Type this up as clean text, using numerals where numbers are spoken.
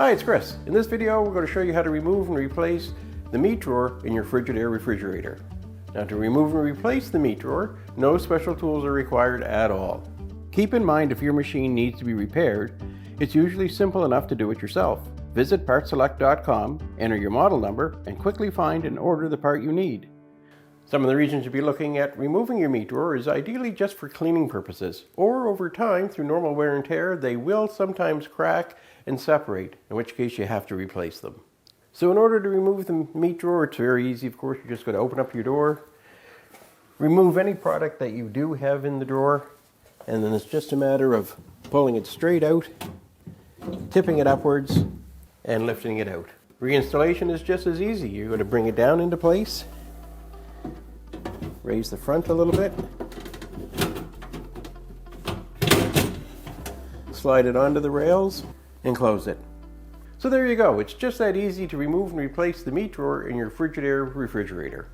Hi, it's Chris. In this video, we're going to show you how to remove and replace the meat drawer in your Frigidaire refrigerator. Now, to remove and replace the meat drawer, no special tools are required at all. Keep in mind, if your machine needs to be repaired, it's usually simple enough to do it yourself. Visit PartSelect.com, enter your model number, and quickly find and order the part you need. Some of the reasons you'll be looking at removing your meat drawer is ideally just for cleaning purposes, or over time, through normal wear and tear, they will sometimes crack and separate, in which case you have to replace them. So in order to remove the meat drawer, it's very easy. Of course, you're just going to open up your door, remove any product that you do have in the drawer, and then it's just a matter of pulling it straight out, tipping it upwards, and lifting it out. Reinstallation is just as easy. You're going to bring it down into place, raise the front a little bit, slide it onto the rails, and close it. So there you go. It's just that easy to remove and replace the meat drawer in your Frigidaire refrigerator.